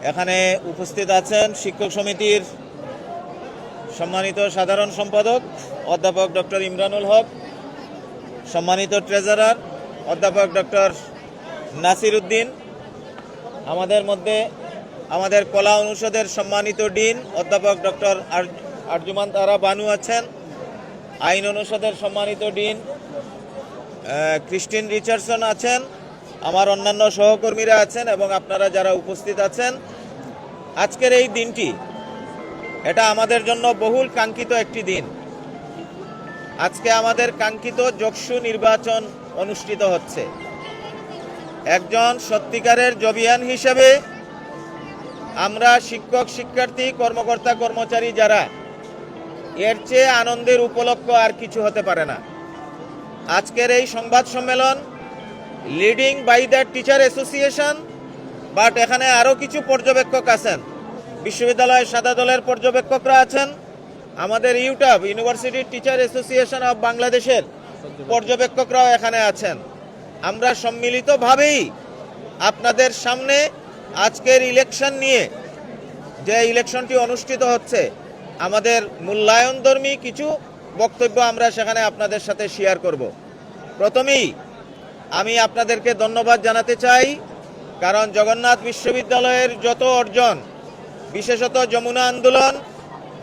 এখানে উপস্থিত আছেন শিক্ষক সমিতির সম্মানিত সাধারণ সম্পাদক অধ্যাপক ডক্টর ইমরানুল হক, সম্মানিত ট্রেজারার অধ্যাপক ডক্টর নাসির উদ্দিন, আমাদের মধ্যে আমাদের কলা অনুষদের সম্মানিত ডিন অধ্যাপক ডক্টর আরজুমান তারা বানু আছেন, আইন অনুষদের সম্মানিত ডিন ক্রিস্টিন রিচার্ডসন আছেন, আমার অন্যান্য সহকর্মীরা আছেন এবং আপনারা যারা উপস্থিত আছেন। আজকের এই দিনটি এটা আমাদের জন্য বহুল কাঙ্ক্ষিত একটি দিন। আজকে আমাদের কাঙ্ক্ষিত যকসু নির্বাচন অনুষ্ঠিত হচ্ছে। একজন সত্যিকারের জবিয়ান হিসেবে আমরা শিক্ষক শিক্ষার্থী কর্মকর্তা কর্মচারী যারা, এর চেয়ে আনন্দের উপলক্ষ আর কিছু হতে পারে না। আজকের এই সংবাদ সম্মেলন leading by the teacher association, but এখানে আরও কিছু পর্যবেক্ষক আছেন, বিশ্ববিদ্যালয়ের সাদা দলের পর্যবেক্ষকরা আছেন, আমাদের ইউটাব ইউনিভার্সিটি টিচার অ্যাসোসিয়েশন অব বাংলাদেশের পর্যবেক্ষকরাও এখানে আছেন। আমরা সম্মিলিতভাবেই আপনাদের সামনে আজকের ইলেকশন নিয়ে, যে ইলেকশনটি অনুষ্ঠিত হচ্ছে, আমাদের মূল্যায়নধর্মী কিছু বক্তব্য আমরা সেখানে আপনাদের সাথে শেয়ার করব। প্রথমেই আমি আপনাদেরকে ধন্যবাদ জানাতে চাই, কারণ জগন্নাথ বিশ্ববিদ্যালয়ের যত অর্জন, বিশেষত যমুনা আন্দোলন,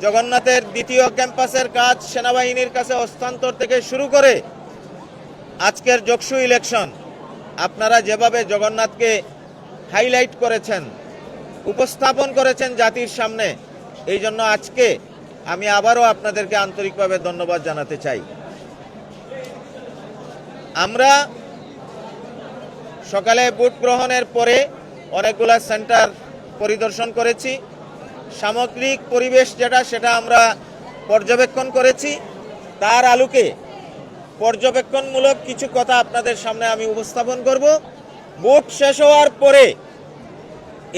জগন্নাথের দ্বিতীয় ক্যাম্পাসের কাজ সেনাবাহিনীর কাছে হস্তান্তর থেকে শুরু করে আজকের যকসু ইলেকশন, আপনারা যেভাবে জগন্নাথকে হাইলাইট করেছেন, উপস্থাপন করেছেন জাতির সামনে, এই জন্য আজকে আমি আবারও আপনাদেরকে আন্তরিকভাবে ধন্যবাদ জানাতে চাই। আমরা সকালে ভোট গ্রহণের পরে অনেকগুলো সেন্টার পরিদর্শন করেছি। সামগ্রিক পরিবেশ যেটা, সেটা আমরা পর্যবেক্ষণ করেছি। তার আলোকে পর্যবেক্ষণমূলক কিছু কথা আপনাদের সামনে আমি উপস্থাপন করব। ভোট শেষ হওয়ার পরে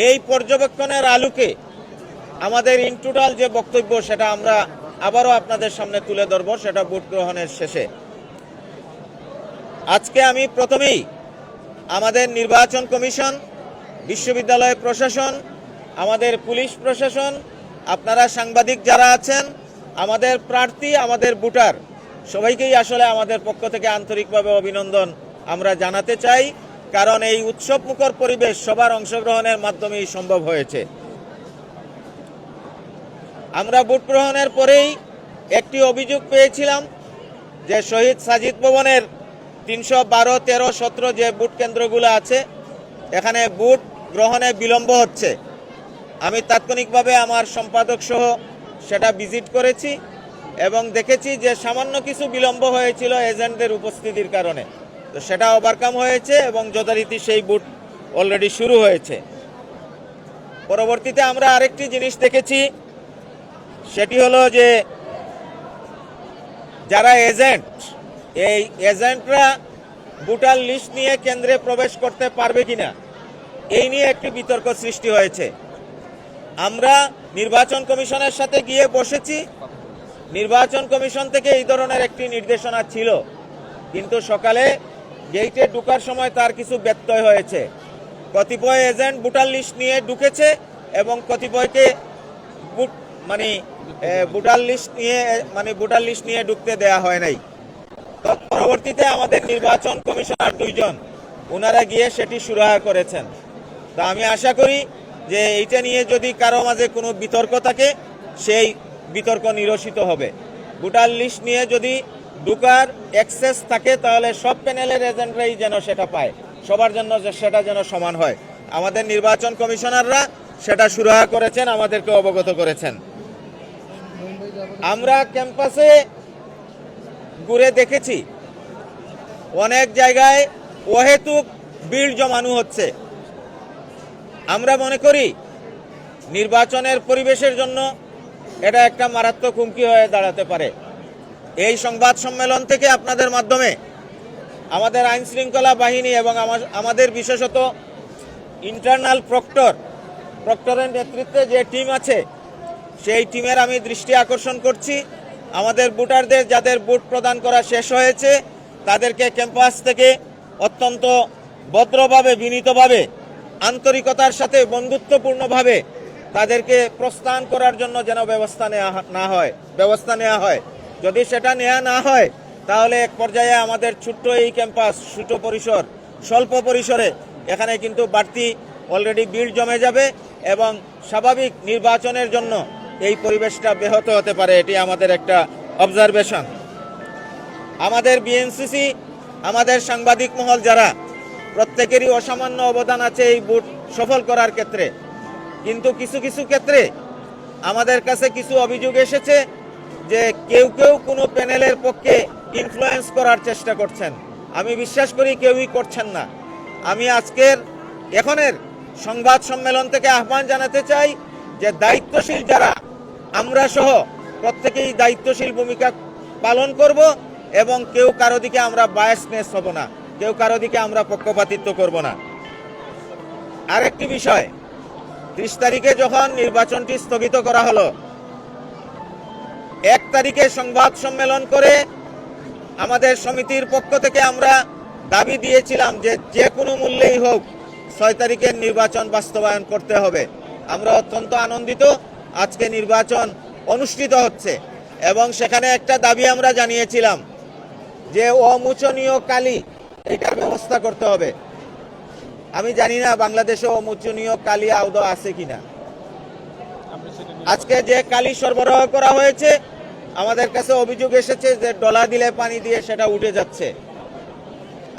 এই পর্যবেক্ষণের আলোকে আমাদের ইন টোটাল যে বক্তব্য, সেটা আমরা আবারও আপনাদের সামনে তুলে ধরব, সেটা ভোট গ্রহণের শেষে। আজকে আমি প্রথমেই আমাদের নির্বাচন কমিশন, বিশ্ববিদ্যালয় প্রশাসন, আমাদের পুলিশ প্রশাসন, আপনারা সাংবাদিক যারা আছেন, আমাদের প্রার্থী, আমাদের ভোটার, সবাইকেই আসলে আমাদের পক্ষ থেকে আন্তরিকভাবে অভিনন্দন আমরা জানাতে চাই, কারণ এই উৎসবমুখর পরিবেশ সবার অংশগ্রহণের মাধ্যমেই সম্ভব হয়েছে। আমরা ভোট গ্রহণের পরেই একটি অভিযোগ পেয়েছিলাম যে শহীদ সাজিদ ভবনের 312, 13, 17 যে ভোট কেন্দ্রগুলো আছে, এখানে ভোট গ্রহণে বিলম্ব হচ্ছে। আমি তাৎক্ষণিকভাবে আমার সম্পাদক সহ সেটা ভিজিট করেছি এবং দেখেছি যে সামান্য কিছু বিলম্ব হয়েছিল এজেন্টদের উপস্থিতির কারণে, তো সেটা ওভারকাম হয়েছে এবং যথারীতি সেই ভোট অলরেডি শুরু হয়েছে। পরবর্তীতে আমরা আরেকটি জিনিস দেখেছি, সেটি হলো যে যারা এজেন্ট, এই এজেন্টরা ভোটার লিস্ট নিয়ে কেন্দ্রে প্রবেশ করতে পারবে কিনা, এই নিয়ে একটি বিতর্ক সৃষ্টি হয়েছে। আমরা নির্বাচন কমিশনের সাথে গিয়ে বসেছি। নির্বাচন কমিশন থেকে এই ধরনের একটি নির্দেশনা ছিল, কিন্তু সকালে গেইটে ঢুকার সময় তার কিছু ব্যত্যয় হয়েছে। কতিপয় এজেন্ট ভোটার লিস্ট নিয়ে ঢুকেছে এবং কতিপয়কে ভোটার লিস্ট নিয়ে ঢুকতে দেয়া হয় নাই। তো পরবর্তীতে আমাদের নির্বাচন কমিশনার 2 জন, ওনারা গিয়ে সেটি সুরাহা করেছেন। তো আমি আশা করি যে এইটা নিয়ে যদি কারো মাঝে কোনো বিতর্ক থাকে, সেই বিতর্ক নিরসিত হবে। ভোটার লিস্ট নিয়ে যদি ঢুকার অ্যাক্সেস থাকে, তাহলে সব প্যানেলের এজেন্টরাই যেন সেটা পায়, সবার জন্য সেটা যেন সমান হয়। আমাদের নির্বাচন কমিশনাররা সেটা সুরাহা করেছেন, আমাদেরকে অবগত করেছেন। আমরা ক্যাম্পাসে ঘুরে দেখেছি অনেক জায়গায় অহেতুক ভিড় জমানো হচ্ছে। আমরা মনে করি নির্বাচনের পরিবেশের জন্য এটা একটা মারাত্মক হুমকি হয়ে দাঁড়াতে পারে। এই সংবাদ সম্মেলন থেকে আপনাদের মাধ্যমে আমাদের আইন শৃঙ্খলা বাহিনী এবং আমাদের বিশেষত ইন্টারনাল প্রক্টরের নেতৃত্বে যে টিম আছে, সেই টিমের আমি দৃষ্টি আকর্ষণ করছি। আমাদের ভোটারদের যাদের ভোট প্রদান করা শেষ হয়েছে, তাদেরকে ক্যাম্পাস থেকে অত্যন্ত ভদ্রভাবে, বিনীতভাবে আন্তরিকতার সাথে বন্ধুত্বপূর্ণভাবে তাদেরকে প্রস্থান করার জন্য যেন ব্যবস্থা নেওয়া হয়। যদি সেটা নেওয়া না হয় তাহলে এক পর্যায়ে আমাদের ছোট্ট এই ক্যাম্পাস, ছোট পরিসর, স্বল্প পরিসরে এখানে কিন্তু বাড়তি অলরেডি ভিড় জমে যাবে এবং স্বাভাবিক নির্বাচনের জন্য এই পরিবেশটা ব্যাহত হতে পারে। এটি আমাদের একটা অবজারভেশন। আমাদের বিএনসিসি, আমাদের সাংবাদিক মহল যারা, প্রত্যেকেরই অসামান্য অবদান আছে এই ভোট সফল করার ক্ষেত্রে। কিন্তু কিছু কিছু ক্ষেত্রে আমাদের কাছে কিছু অভিযোগ এসেছে যে কেউ কোনো প্যানেলের পক্ষে ইনফ্লুয়েন্স করার চেষ্টা করছেন। আমি বিশ্বাস করি কেউই করছেন না। আমি এখনের সংবাদ সম্মেলন থেকে আহ্বান জানাতে চাই যে দায়িত্বশীল যারা, আমরা সহ প্রত্যেকেই দায়িত্বশীল ভূমিকা পালন করব এবং কেউ কারো দিকে আমরা বায়াসনেস হব না, কেউ কারো দিকে আমরা পক্ষপাতিত্ব করব না। আরেকটি বিষয়, 30 তারিখে যখন নির্বাচনটি স্থগিত করা হলো, 1 তারিখে সংবাদ সম্মেলন করে আমাদের সমিতির পক্ষ থেকে আমরা দাবি দিয়েছিলাম যে কোনো মূল্যেই হোক 6 তারিখের নির্বাচন বাস্তবায়ন করতে হবে। আমরা অত্যন্ত আনন্দিত আজকে নির্বাচন অনুষ্ঠিত হচ্ছে এবং সেখানে একটা দাবি আমরা জানিয়েছিলাম যে অমোচনীয় কালি এটার ব্যবস্থা করতে হবে। আমি জানি না বাংলাদেশে অমোচনীয় কালি আদৌ আছে কিনা। আজকে যে কালি সরবরাহ করা হয়েছে, আমাদের কাছে অভিযোগ এসেছে যে ডলা দিলে পানি দিয়ে সেটা উঠে যাচ্ছে।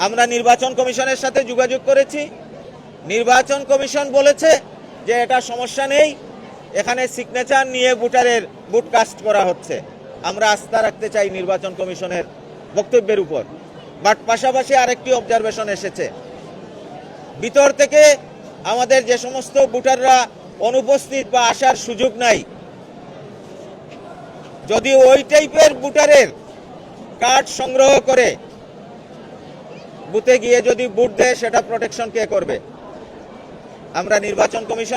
আমরা নির্বাচন কমিশনের সাথে যোগাযোগ করেছি, নির্বাচন কমিশন বলেছে যে এটা সমস্যা নেই, এখানে সিগনেচার নিয়ে ভোট কাস্ট করা হচ্ছে। আমরা আস্থা রাখতে চাই নির্বাচন কমিশনের বক্তব্যের উপর। বাট পাশাপাশি আরেকটি অবজারভেশন এসেছে, ভিতর থেকে আমাদের যে সমস্ত ভোটাররা অনুপস্থিত বা আসার সুযোগ নাই, যদি ওই টাইপের ভোটারের কার্ড সংগ্রহ করে বুথে গিয়ে যদি ভোট দেয়, সেটা প্রোটেকশন কে করবে? আমরা নির্বাচন কমিশন